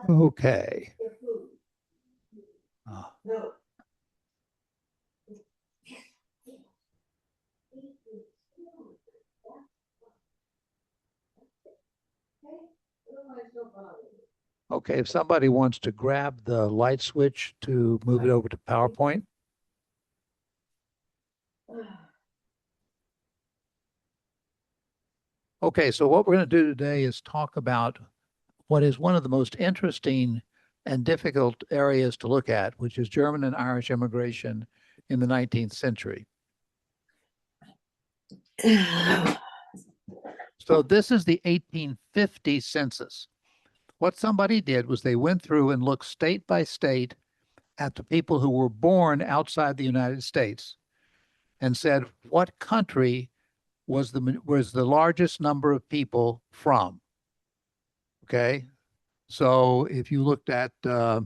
Okay. Uh, Okay, if somebody wants to grab the light switch to move it over to PowerPoint. Okay, so what we're going to do today is talk about what is one of the most interesting and difficult areas to look at, which is German and Irish immigration in the 19th century. So this is the 1850 census. What somebody did was they went through and looked state by state at the people who were born outside the United States and said, what country was the largest number of people from? Okay, so if you looked at uh,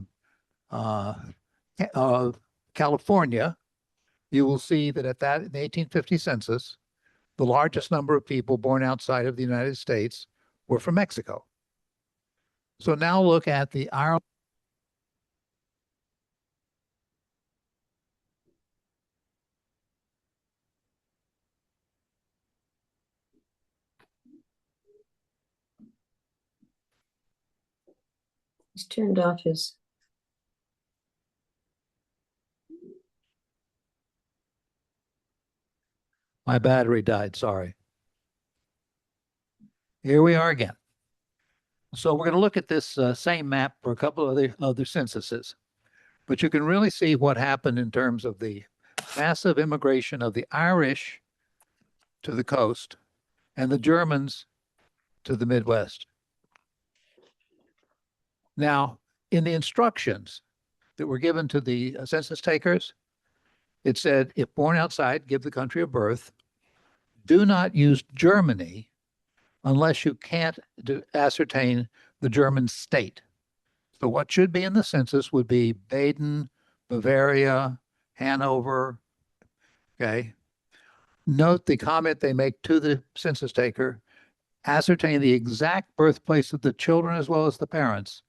California, you will see that at that in the 1850 census, the largest number of people born outside of the United States were from Mexico. So now look at the Ireland. He's turned off his. My battery died, sorry. Here we are again. So we're going to look at this same map for a couple of other censuses, but you can really see what happened in terms of the massive immigration of the Irish to the coast and the Germans to the Midwest. Now, in the instructions that were given to the census takers, it said, if born outside, give the country of birth. Do not use Germany unless you can't ascertain the German state. So what should be in the census would be Baden, Bavaria, Hanover. Okay. Note the comment they make to the census taker, ascertain the exact birthplace of the children as well as the parents.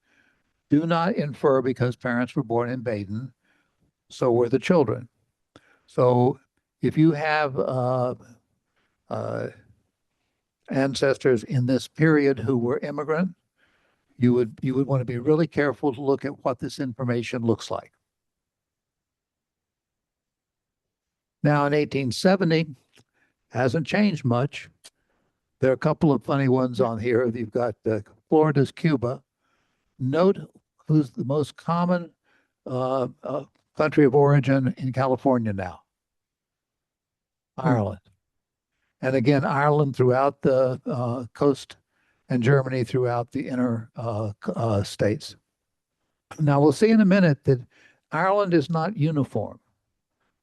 Do not infer because parents were born in Baden, so were the children. So if you have ancestors in this period who were immigrant, you would want to be really careful to look at what this information looks like. Now in 1870, hasn't changed much. There are a couple of funny ones on here. You've got Florida's Cuba. Note who's the most common country of origin in California now. Ireland. And again, Ireland throughout the coast and Germany throughout the inner states. Now, we'll see in a minute that Ireland is not uniform.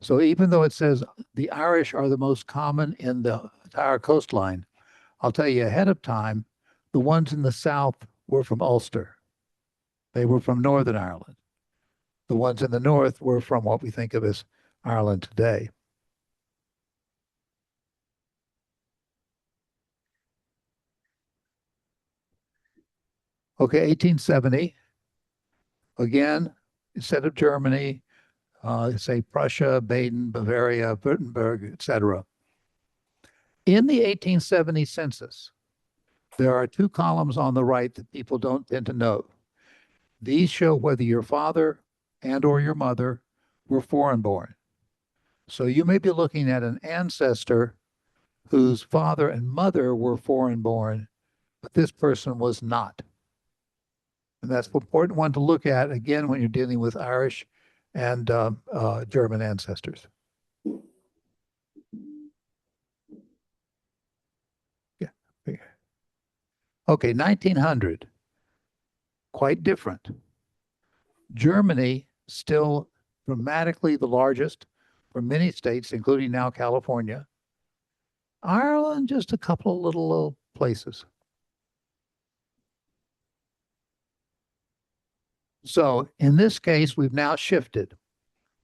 So even though it says the Irish are the most common in the entire coastline, I'll tell you ahead of time, the ones in the south were from Ulster. They were from Northern Ireland. The ones in the north were from what we think of as Ireland today. Okay, 1870. Again, instead of Germany, say Prussia, Baden, Bavaria, Württemberg, etc. In the 1870 census, there are two columns on the right that people don't tend to know. These show whether your father and or your mother were foreign born. So you may be looking at an ancestor whose father and mother were foreign born, but this person was not. And that's an important one to look at, again, when you're dealing with Irish and German ancestors. Yeah. Okay, 1900, quite different. Germany, still dramatically the largest for many states, including now California. Ireland, just a couple of little places. So in this case, we've now shifted.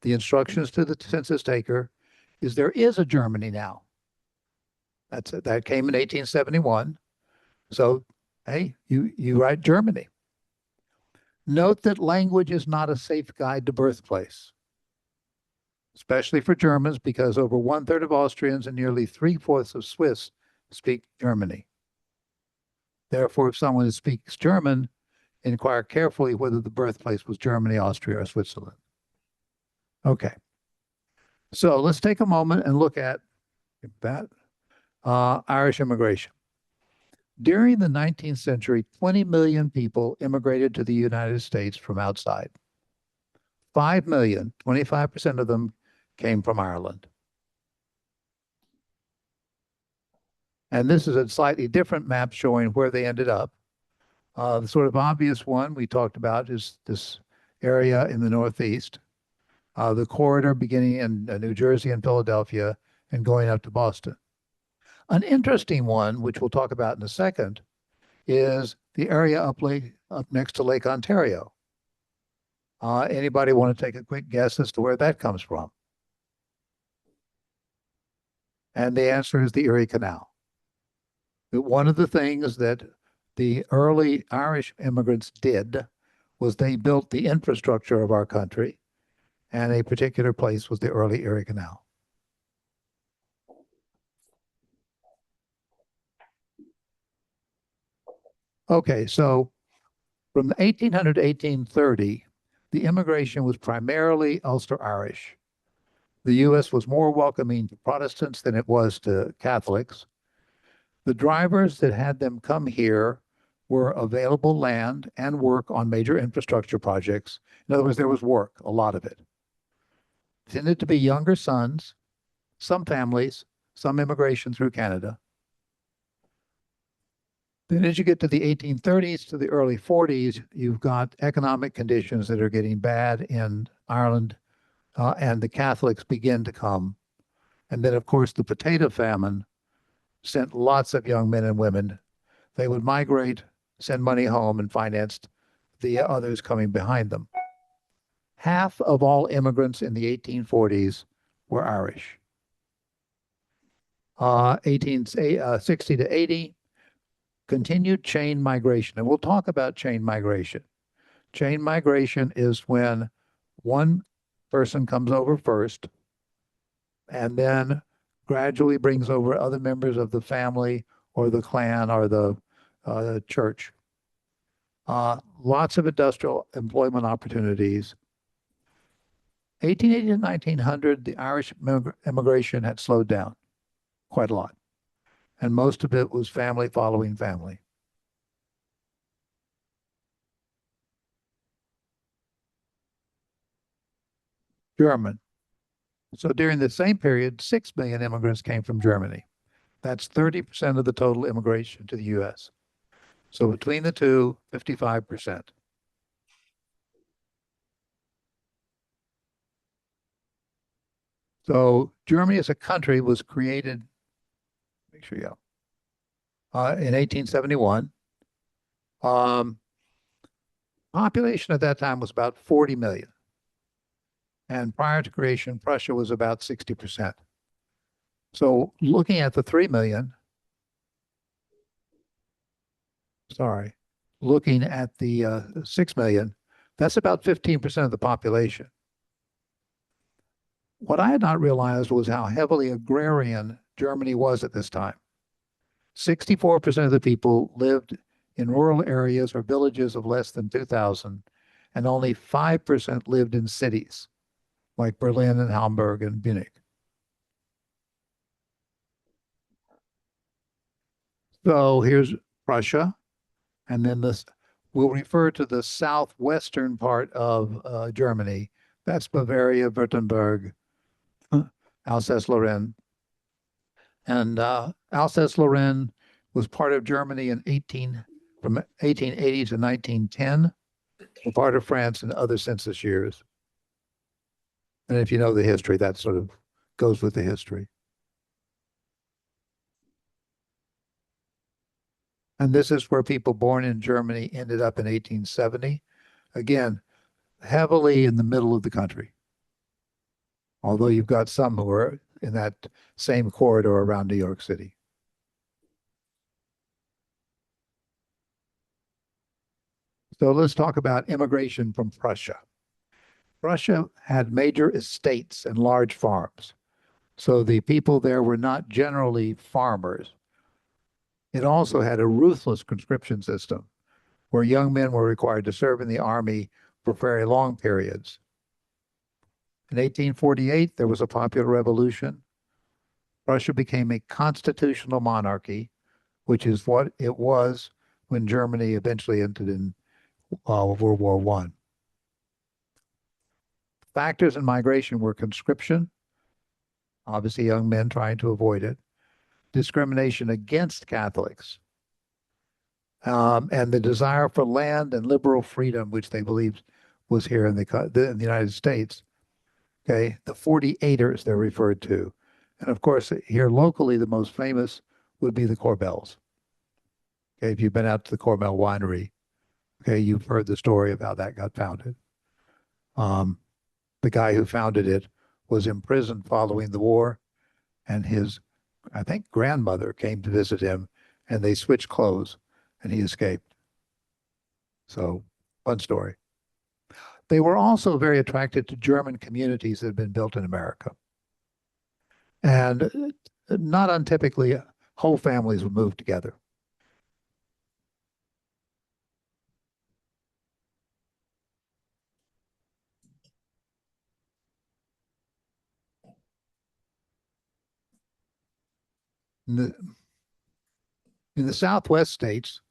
The instructions to the census taker is there is a Germany now. That came in 1871. So, hey, you write Germany. Note that language is not a safe guide to birthplace, especially for Germans, because over one-third of Austrians and nearly three-fourths of Swiss speak Germany. Therefore, if someone speaks German, inquire carefully whether the birthplace was Germany, Austria, or Switzerland. Okay. So let's take a moment and look at that Irish immigration. During the 19th century, 20 million people immigrated to the United States from outside. 5 million, 25% of them came from Ireland. And this is a slightly different map showing where they ended up. The sort of obvious one we talked about is this area in the Northeast, the corridor beginning in New Jersey and Philadelphia and going up to Boston. An interesting one, which we'll talk about in a second, is the area up next to Lake Ontario. Anybody want to take a quick guess as to where that comes from? And the answer is the Erie Canal. One of the things that the early Irish immigrants did was they built the infrastructure of our country, and a particular place was the early Erie Canal. Okay, so from 1800 to 1830, the immigration was primarily Ulster Irish. The U.S. was more welcoming to Protestants than it was to Catholics. The drivers that had them come here were available land and work on major infrastructure projects. In other words, there was work, a lot of it. Tended to be younger sons, some families, some immigration through Canada. Then as you get to the 1830s to the early 40s, you've got economic conditions that are getting bad in Ireland, and the Catholics begin to come. And then, of course, the potato famine sent lots of young men and women. They would migrate, send money home, and financed the others coming behind them. Half of all immigrants in the 1840s were Irish. 1860 to 80, continued chain migration. And we'll talk about chain migration. Chain migration is when one person comes over first and then gradually brings over other members of the family or the clan or the church. Lots of industrial employment opportunities. 1880 to 1900, the Irish immigration had slowed down quite a lot. And most of it was family following family. German. So during the same period, 6 million immigrants came from Germany. That's 30% of the total immigration to the US. So between the two, 55%. So Germany as a country was created, make sure you in 1871. Population at that time was about 40 million. And prior to creation, Prussia was about 60%. So looking at the 3 million, looking at the 6 million, that's about 15% of the population. What I had not realized was how heavily agrarian Germany was at this time. 64% of the people lived in rural areas or villages of less than 2,000, and only 5% lived in cities like Berlin and Hamburg and Munich. So here's Prussia, and then this we'll refer to the southwestern part of Germany. That's Bavaria, Württemberg, Alsace-Lorraine. And Alsace-Lorraine was part of Germany from 1880 to 1910, a part of France in other census years. And if you know the history, that sort of goes with the history. And this is where people born in Germany ended up in 1870. Again, heavily in the middle of the country. Although you've got some who are in that same corridor around New York City. So let's talk about immigration from Prussia. Prussia had major estates and large farms. So the people there were not generally farmers. It also had a ruthless conscription system where young men were required to serve in the army for very long periods. In 1848, there was a popular revolution. Prussia became a constitutional monarchy, which is what it was when Germany eventually entered in World War I. Factors in migration were conscription, obviously young men trying to avoid it, discrimination against Catholics, and the desire for land and liberal freedom, which they believed was here in the United States. Okay, the 48ers they're referred to. And of course, here locally, the most famous would be the Corbels. Okay, if you've been out to the Corbel winery, okay, you've heard the story of how that got founded. Um, the guy who founded it was imprisoned following the war, and his, I think, grandmother came to visit him, and they switched clothes, and he escaped. So, fun story. They were also very attracted to German communities that had been built in America. And not untypically, whole families would move together. In the, in the Southwest states,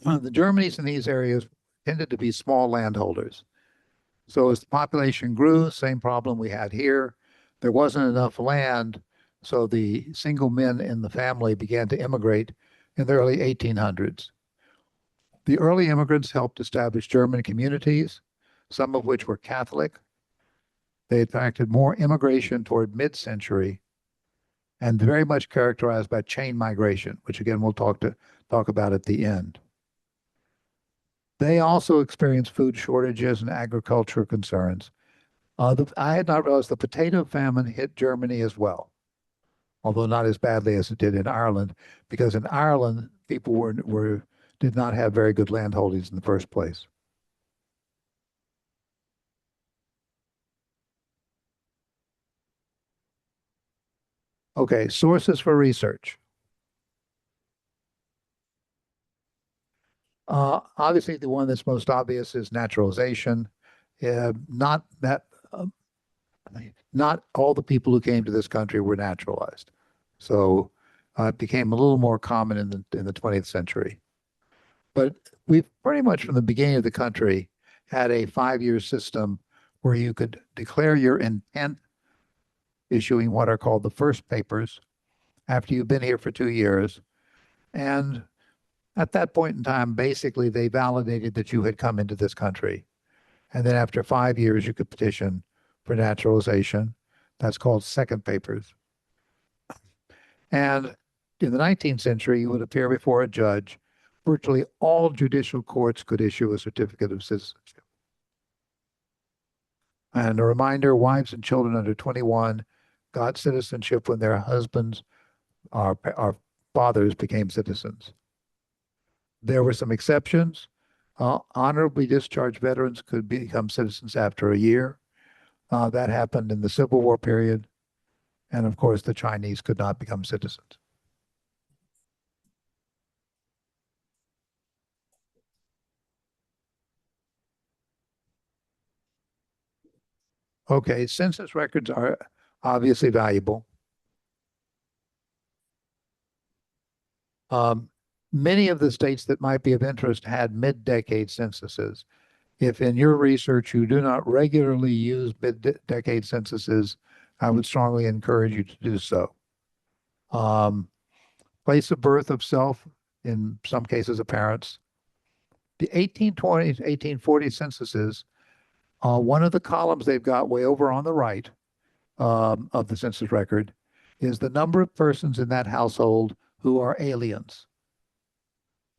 the Germanies in these areas tended to be small landholders. So as the population grew, same problem we had here. There wasn't enough land, so the single men in the family began to immigrate in the early 1800s. The early immigrants helped establish German communities, some of which were Catholic. They attracted more immigration toward mid-century and very much characterized by chain migration, which again we'll talk about at the end. They also experienced food shortages and agricultural concerns. I had not realized the potato famine hit Germany as well, although not as badly as it did in Ireland, because in Ireland people did not have very good land holdings in the first place. Okay, sources for research. Obviously, the one that's most obvious is naturalization. Not that, not all the people who came to this country were naturalized. So it became a little more common in the 20th century. But we've pretty much from the beginning of the country had a 5-year system where you could declare your intent, issuing what are called the first papers after you've been here for 2 years. And at that point in time, basically, they validated that you had come into this country. And then after 5 years, you could petition for naturalization. That's called second papers. And in the 19th century, you would appear before a judge. Virtually all judicial courts could issue a certificate of citizenship. And a reminder, wives and children under 21 got citizenship when their husbands, our fathers, became citizens. There were some exceptions. Honorably discharged veterans could become citizens after a year. That happened in the Civil War period. And of course, the Chinese could not become citizens. Okay, census records are obviously valuable. Um, Many of the states that might be of interest had mid-decade censuses. If in your research you do not regularly use mid-decade censuses, I would strongly encourage you to do so. Um, Place of birth of self, in some cases of parents. The 1820s, 1840 censuses, one of the columns they've got way over on the right of the census record is the number of persons in that household who are aliens.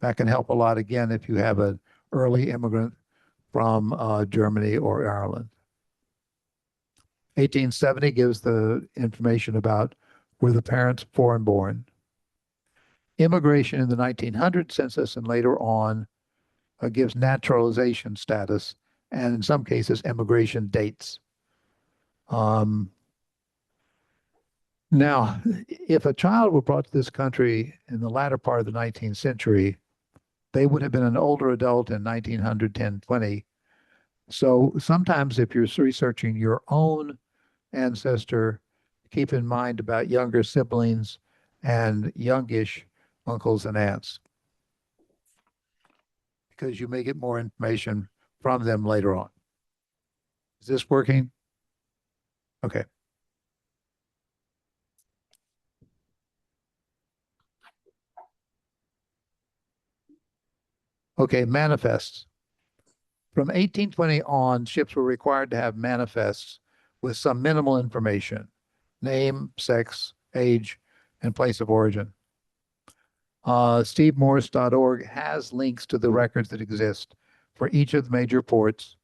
That can help a lot, again, if you have an early immigrant from Germany or Ireland. 1870 gives the information about were the parents foreign born. Immigration in the 1900 census and later on gives naturalization status, and in some cases, immigration dates. Um, Now, if a child were brought to this country in the latter part of the 19th century, they would have been an older adult in 1900, 10, 20. So sometimes if you're researching your own ancestor, keep in mind about younger siblings and youngish uncles and aunts, because you may get more information from them later on. Is this working? Okay. Okay, manifests. From 1820 on, ships were required to have manifests with some minimal information: name, sex, age, and place of origin. SteveMorse.org has links to the records that exist for each of the major ports.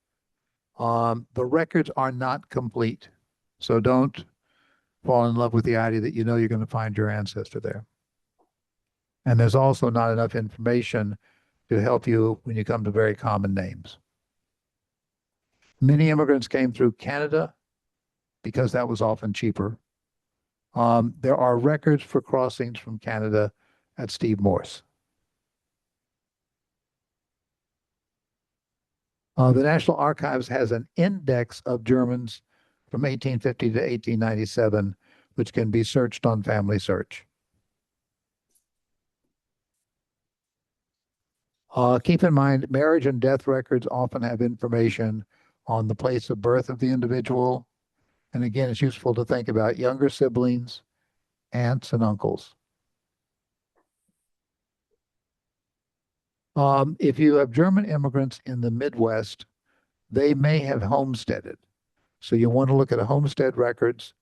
The records are not complete, so don't fall in love with the idea that you know you're going to find your ancestor there. And there's also not enough information to help you when you come to very common names. Many immigrants came through Canada because that was often cheaper. There are records for crossings from Canada at Steve Morse. The National Archives has an index of Germans from 1850 to 1897, which can be searched on Family Search. Keep in mind, marriage and death records often have information on the place of birth of the individual. And again, it's useful to think about younger siblings, aunts, and uncles. If you have German immigrants in the Midwest, they may have homesteaded. So you want to look at homestead records.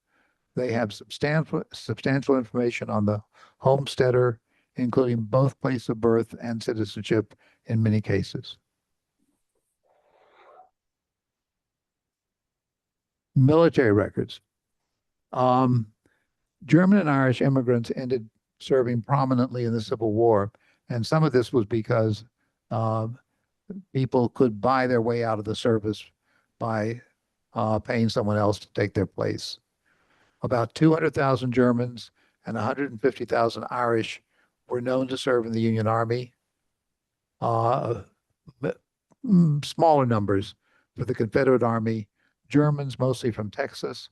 They have substantial information on the homesteader, including both place of birth and citizenship in many cases. Military records. Um, German and Irish immigrants ended serving prominently in the Civil War, and some of this was because uh, people could buy their way out of the service by paying someone else to take their place. About 200,000 Germans and 150,000 Irish were known to serve in the Union Army. Uh, Smaller numbers for the Confederate Army, Germans mostly from Texas,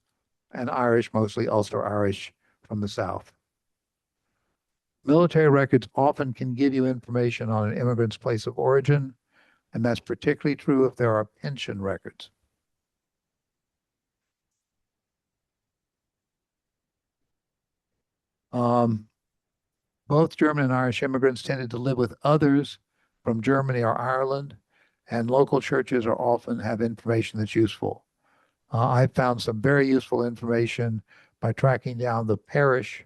and Irish, mostly Ulster Irish from the South. Military records often can give you information on an immigrant's place of origin, and that's particularly true if there are pension records. Um, Both German and Irish immigrants tended to live with others from Germany or Ireland, and local churches are often have information that's useful. I found some very useful information by tracking down the parish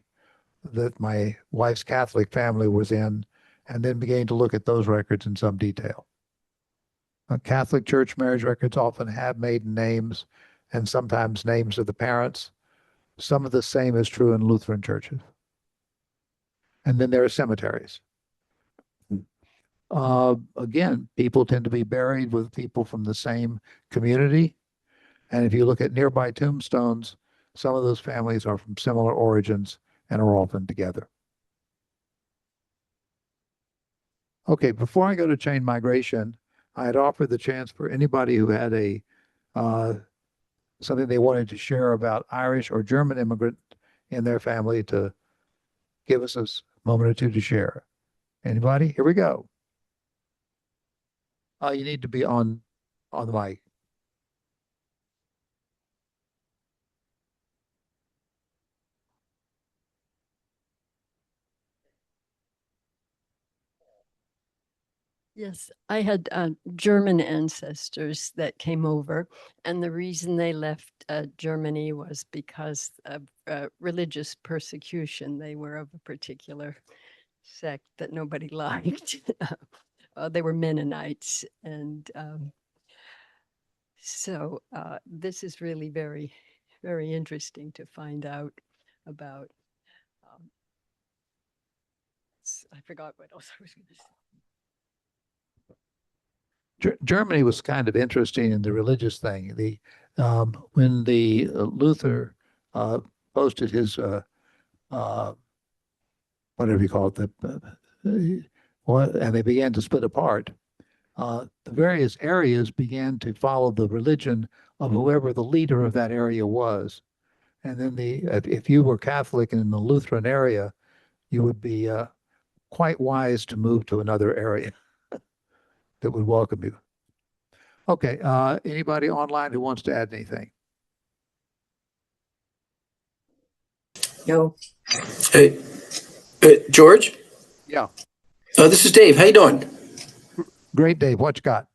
that my wife's Catholic family was in, and then beginning to look at those records in some detail. Catholic church marriage records often have maiden names and sometimes names of the parents. Some of the same is true in Lutheran churches. And then there are cemeteries. Again, people tend to be buried with people from the same community. And if you look at nearby tombstones, some of those families are from similar origins and are often together. Okay, before I go to chain migration, I had offered the chance for anybody who had a uh, something they wanted to share about Irish or German immigrant in their family to give us a moment or two to share. Anybody? Here we go. You need to be on the mic. Yes, I had German ancestors that came over, and the reason they left Germany was because of religious persecution. They were of a particular sect that nobody liked. They were Mennonites, and so this is really very, very interesting to find out about. Um, I forgot what else I was going to say. Germany was kind of interesting in the religious thing. When the Luther posted his uh, whatever you call it, and they began to split apart. The various areas began to follow the religion of whoever the leader of that area was. And then if you were Catholic in the Lutheran area, you would be quite wise to move to another area that would welcome you. Okay, anybody online who wants to add anything? No. Hey, George, Yeah, this is Dave. How you doing? great, Dave. What you got?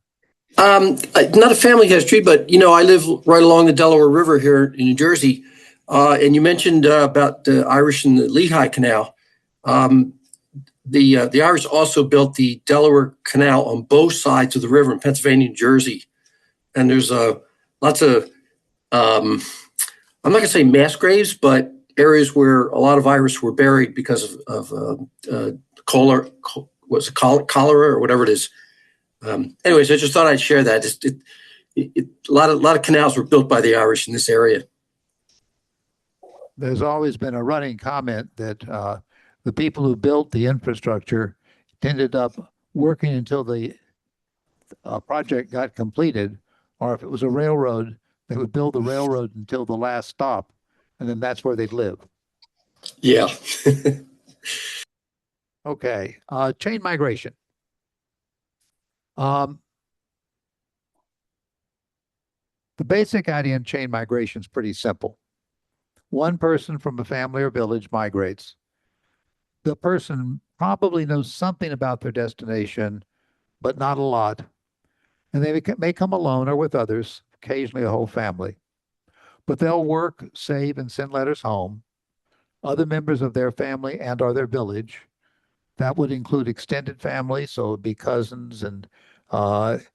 Not a family history, but I live right along the Delaware River here in New Jersey, and you mentioned about the Irish and the Lehigh Canal. The Irish also built the Delaware Canal on both sides of the river in Pennsylvania and New Jersey, and there's lots of I'm not going to say mass graves, but areas where a lot of Irish were buried because of cholera, cholera or whatever it is. Anyways, I just thought I'd share that. A lot of canals were built by the Irish in this area. There's always been a running comment that the people who built the infrastructure ended up working until the project got completed, or if it was a railroad, they would build the railroad until the last stop, and then that's where they'd live. Yeah. Okay, chain migration. The basic idea in chain migration is pretty simple. One person from a family or village migrates. The person probably knows something about their destination, but not a lot. And they may come alone or with others, occasionally a whole family. But they'll work, save, and send letters home. Other members of their family and or their village. That would include extended family, so it'd be cousins, and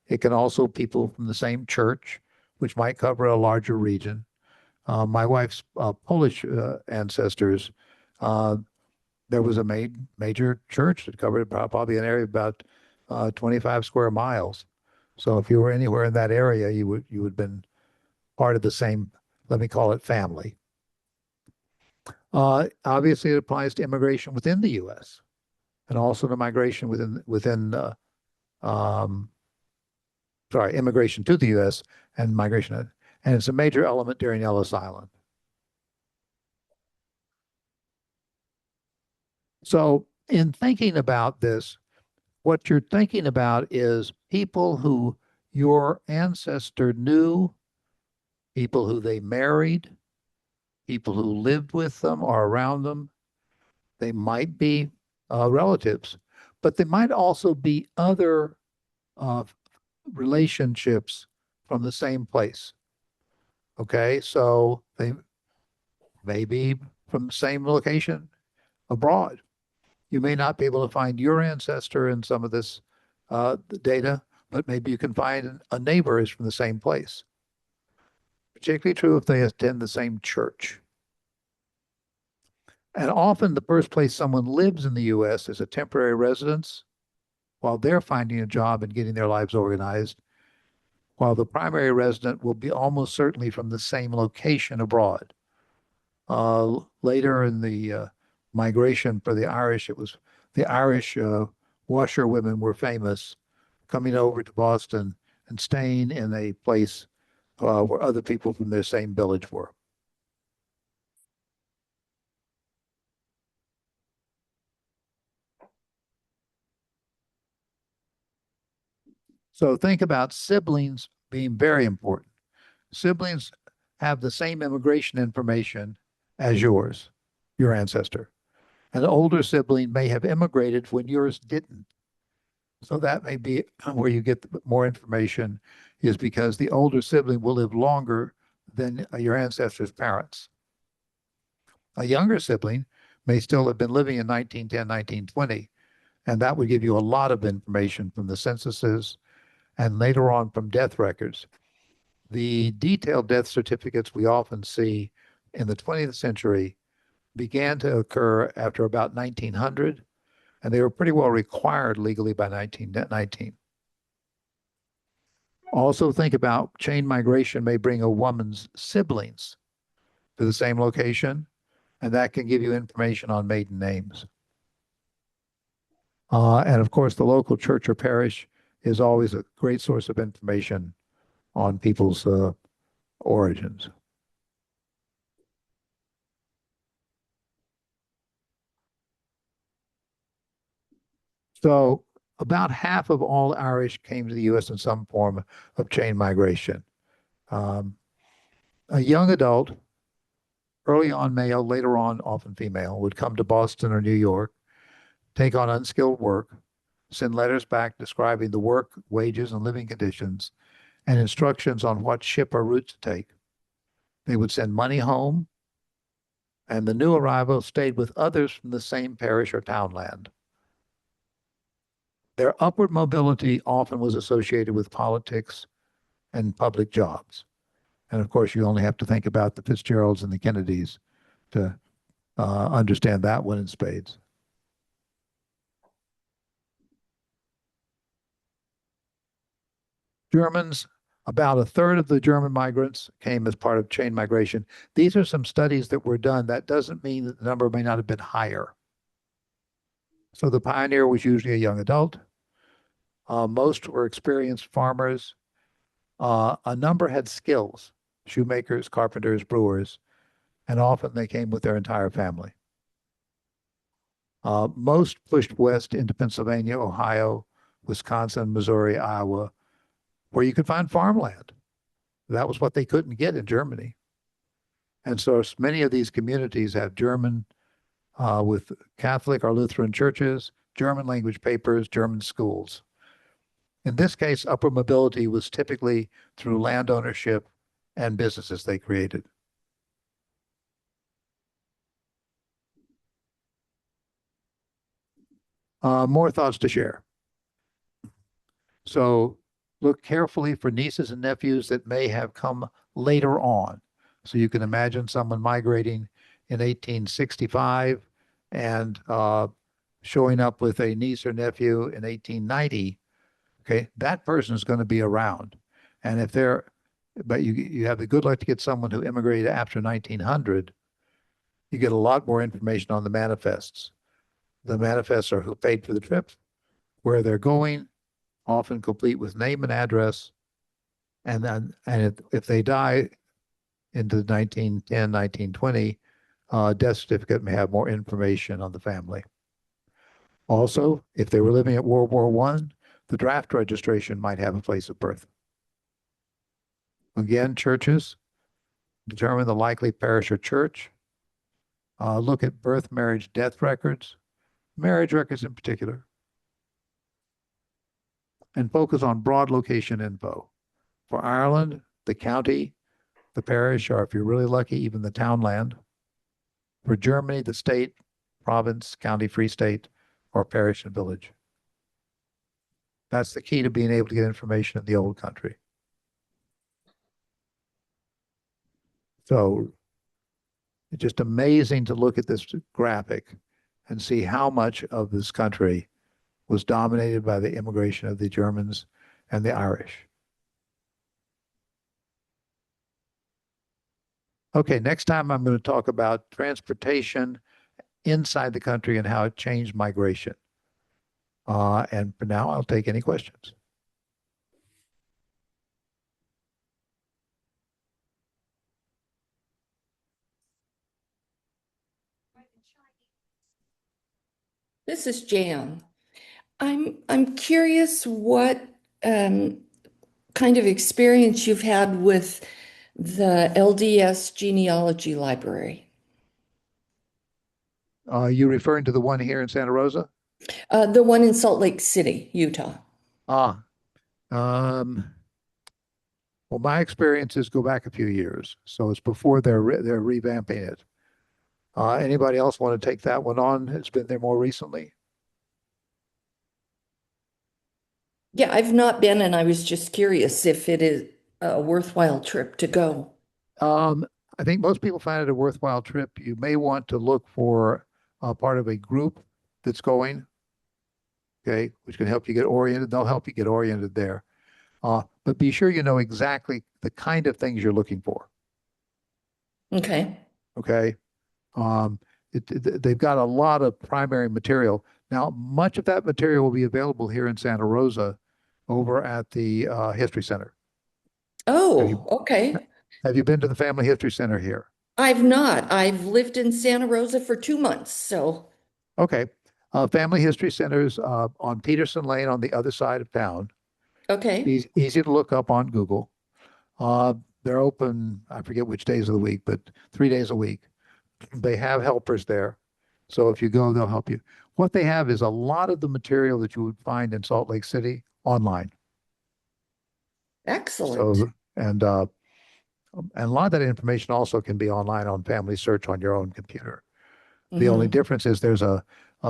it can also people from the same church, which might cover a larger region. My wife's Polish ancestors, uh, there was a major church that covered probably an area of about 25 square miles. So if you were anywhere in that area, you would have been part of the same, let me call it, family. Obviously, it applies to immigration within the U.S. and also to migration immigration to the U.S. and migration, and it's a major element during Ellis Island. So, in thinking about this, what you're thinking about is people who your ancestor knew, people who they married, people who lived with them or around them. They might be relatives, but they might also be other uh, relationships from the same place. Okay, so they may be from the same location abroad. You may not be able to find your ancestor in some of this data, but maybe you can find a neighbor is from the same place. Particularly true if they attend the same church. And often the first place someone lives in the U.S. is a temporary residence while they're finding a job and getting their lives organized, while the primary resident will be almost certainly from the same location abroad. Later in the migration for the Irish, it was the Irish washerwomen were famous coming over to Boston and staying in a place where other people from their same village were. So think about siblings being very important. Siblings have the same immigration information as yours, your ancestor. An older sibling may have immigrated when yours didn't. So that may be where you get more information, is because the older sibling will live longer than your ancestor's parents. A younger sibling may still have been living in 1910, 1920, and that would give you a lot of information from the censuses and later on from death records. The detailed death certificates we often see in the 20th century began to occur after about 1900, and they were pretty well required legally by 1919. Also think about chain migration may bring a woman's siblings to the same location, and that can give you information on maiden names. And of course, the local church or parish is always a great source of information on people's origins. So about half of all Irish came to the U.S. in some form of chain migration. Um, a young adult, early on male, later on often female, would come to Boston or New York, take on unskilled work, send letters back describing the work, wages, and living conditions, and instructions on what ship or route to take. They would send money home, and the new arrival stayed with others from the same parish or townland. Their upward mobility often was associated with politics and public jobs. And of course, you only have to think about the Fitzgeralds and the Kennedys to understand that one in spades. Germans, about a third of the German migrants came as part of chain migration. These are some studies that were done. That doesn't mean that the number may not have been higher. So the pioneer was usually a young adult. Most were experienced farmers. A number had skills, shoemakers, carpenters, brewers, and often they came with their entire family. Most pushed west into Pennsylvania, Ohio, Wisconsin, Missouri, Iowa, where you could find farmland. That was what they couldn't get in Germany. And so many of these communities have German with Catholic or Lutheran churches, German language papers, German schools. In this case, upper mobility was typically through land ownership and businesses they created. More thoughts to share. So look carefully for nieces and nephews that may have come later on. So you can imagine someone migrating in 1865 and showing up with a niece or nephew in 1890. Okay, that person is going to be around. And if they're, but you have the good luck to get someone who immigrated after 1900, you get a lot more information on the manifests. The manifests are who paid for the trip, where they're going, often complete with name and address. And then, and if they die into the 1910, 1920, death certificate may have more information on the family. Also, if they were living at World War I, the draft registration might have a place of birth. Again, churches determine the likely parish or church. Look at birth, marriage, death records, marriage records in particular, and focus on broad location info. For Ireland, the county, the parish, or if you're really lucky, even the townland. For Germany, the state, province, county, free state, or parish and village. That's the key to being able to get information in the old country. So it's just amazing to look at this graphic and see how much of this country was dominated by the immigration of the Germans and the Irish. Okay, next time I'm going to talk about transportation inside the country and how it changed migration. And for now, I'll take any questions. This is Jan. I'm curious what kind of experience you've had with the LDS Genealogy Library. You referring to the one here in Santa Rosa? The one in Salt Lake City, Utah. Well, my experiences go back a few years, so it's before they're revamping it. Anybody else want to take that one on? It's been there more recently. Yeah, I've not been, and I was just curious if it is a worthwhile trip to go. I think most people find it a worthwhile trip. You may want to look for part of a group that's going, okay, which can help you get oriented. They'll help you get oriented there. but be sure you know exactly the kind of things you're looking for. Okay. Okay. Um, they've got a lot of primary material. Now, much of that material will be available here in Santa Rosa over at the History Center. Have you, Oh, okay. have you been to the Family History Center here? I've not. I've lived in Santa Rosa for 2 months, so Okay. Family History Center's on Peterson Lane on the other side of town. okay. Easy to look up on Google. Uh, they're open, I forget which days of the week, but 3 days a week. They have helpers there. So if you go, they'll help you. What they have is a lot of the material that you would find in Salt Lake City online. Excellent. So, and a lot of that information also can be online on Family Search on your own computer. The only Hmm. difference is there's a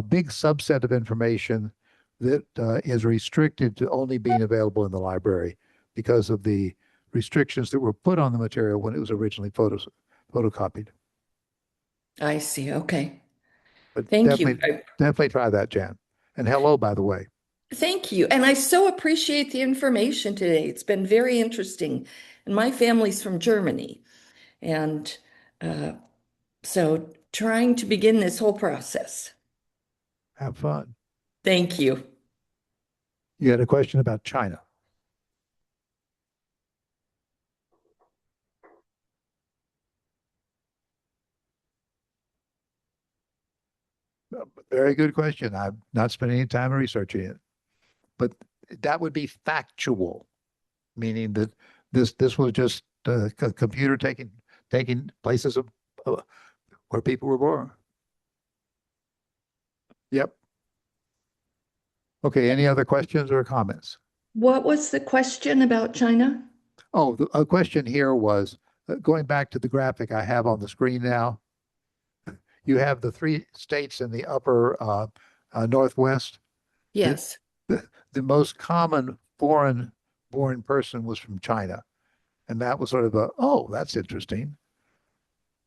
big subset of information that is restricted to only being available in the library because of the restrictions that were put on the material when it was originally photocopied. I see. Okay. But Thank you. definitely try that, Jan. And hello, by the way. Thank you. And I so appreciate the information today. It's been very interesting. And my family's from Germany. And uh, so trying to begin this whole process. Have fun. Thank you. You had a question about China. Very good question. I've not spent any time researching it, but that would be factual, meaning that this was just a computer taking places of where people were born. Yep. Okay. Any other questions or comments? What was the question about China? Oh, a question here was going back to the graphic I have on the screen now. You have the three states in the upper northwest. The, Yes. the most common foreign born person was from China. And that was sort of oh, that's interesting.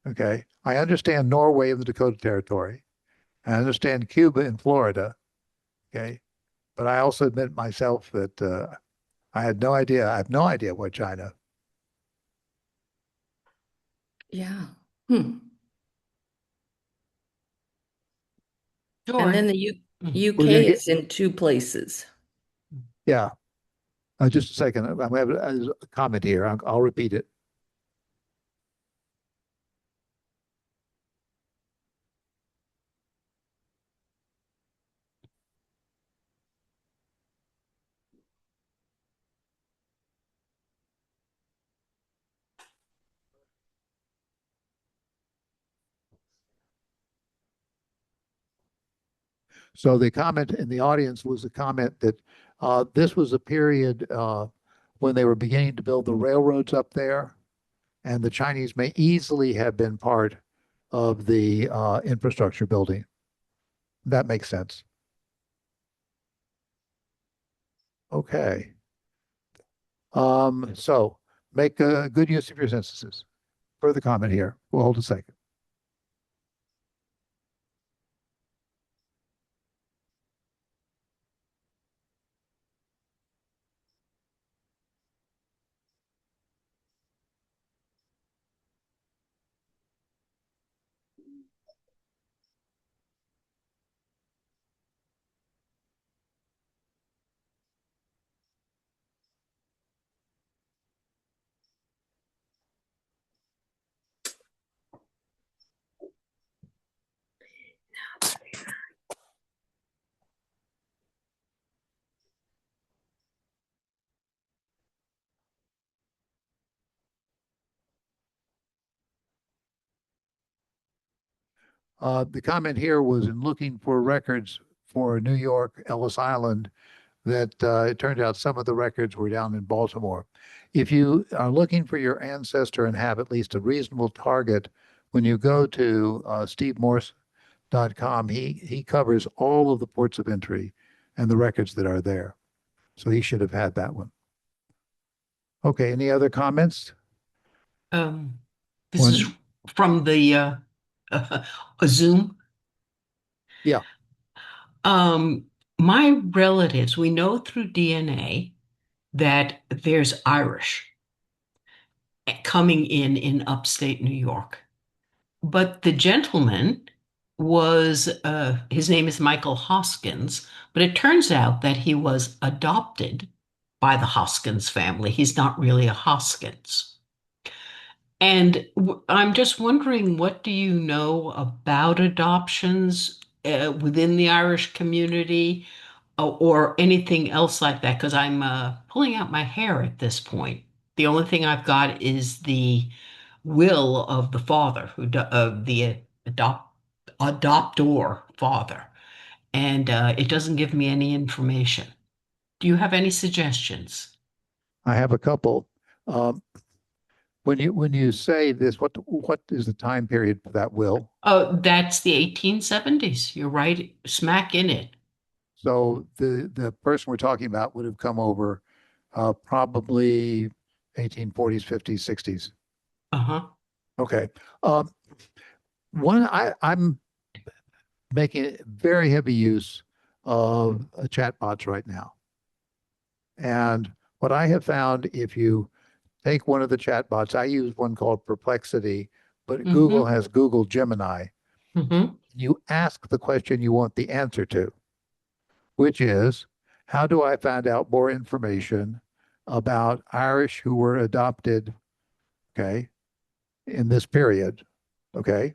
Okay. I understand Norway and the Dakota Territory. I understand Cuba and Florida. Okay. But I also admit myself that I had no idea. I have no idea what China. Yeah. Hmm. And Sure. then the We're going UK to get, is in two places. yeah. Just a second. I'm going to have a comment here. I'll repeat it. So the comment in the audience was a comment that this was a period when they were beginning to build the railroads up there, and the Chinese may easily have been part of the infrastructure building. That makes sense. Okay. So make a good use of your sentences. Further comment here. We'll hold a second. The comment here was in looking for records for New York, Ellis Island, that it turned out some of the records were down in Baltimore. If you are looking for your ancestor and have at least a reasonable target, when you go to stevemorse.com, he covers all of the ports of entry and the records that are there. So he should have had that one. Okay, any other comments? Um, this is One, from the Zoom. yeah. Um, my relatives, we know through DNA that there's Irish coming in upstate New York. But the gentleman was, his name is Michael Hoskins, but it turns out that he was adopted by the Hoskins family. He's not really a Hoskins. And I'm just wondering, what do you know about adoptions within the Irish community or anything else like that? Because I'm pulling out my hair at this point. The only thing I've got is the will of the father, of the adoptor father, and it doesn't give me any information. Do you have any suggestions? I have a couple. Um, when you say this, what is the time period for that will? Oh, that's the 1870s. You're right, smack in it. So the person we're talking about would have come over probably 1840s, 50s, 60s. Uh-huh. Okay. I'm making very heavy use of chatbots right now. And what I have found, if you take one of the chatbots, I use one called Perplexity, but Google has Google Gemini. Mm-hmm. You ask the question you want the answer to, which is, how do I find out more information about Irish who were adopted, okay, in this period? Okay.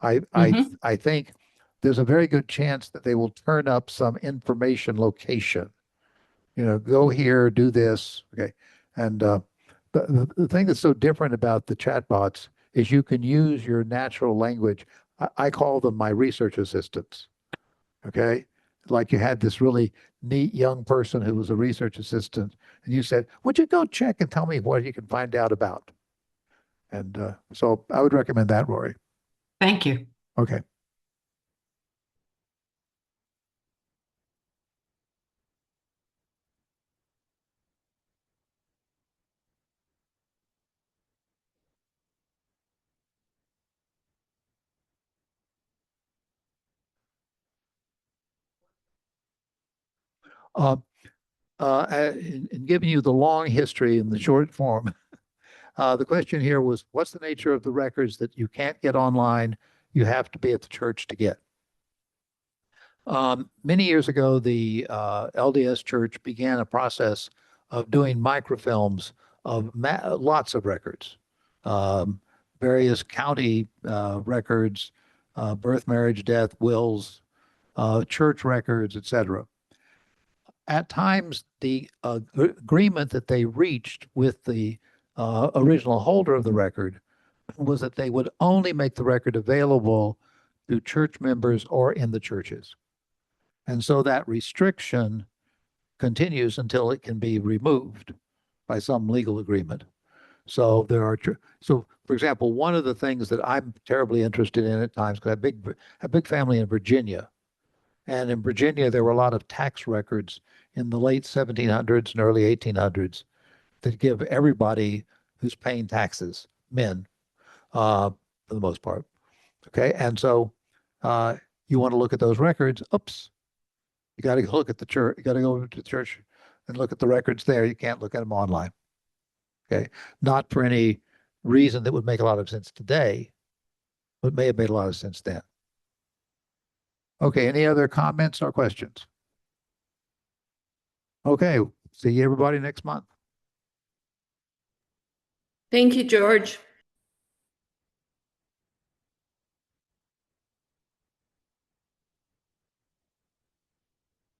Mm-hmm. I think there's a very good chance that they will turn up some information location. You know, go here, do this. Okay. And the thing that's so different about the chatbots is you can use your natural language. I call them my research assistants. Okay. Like you had this really neat young person who was a research assistant, and you said, would you go check and tell me what you can find out about? And so I would recommend that, Rory. Thank you. Okay. Uh, in giving you the long history in the short form, the question here was, what's the nature of the records that you can't get online? You have to be at the church to get. Many years ago, the LDS Church began a process of doing microfilms of lots of records, um, various county records, birth, marriage, death, wills, church records, etc. At times, the agreement that they reached with the original holder of the record was that they would only make the record available to church members or in the churches. And so that restriction continues until it can be removed by some legal agreement. So so for example, one of the things that I'm terribly interested in at times, because I have a big family in Virginia, and in Virginia there were a lot of tax records in the late 1700s and early 1800s that give everybody who's paying taxes, men, for the most part. Okay, and so you want to look at those records. Oops, you got to look at the church. You got to go to the church and look at the records there. You can't look at them online. Okay. Not for any reason that would make a lot of sense today, but may have made a lot of sense then. Okay. Any other comments or questions? Okay. See everybody next month. Thank you, George.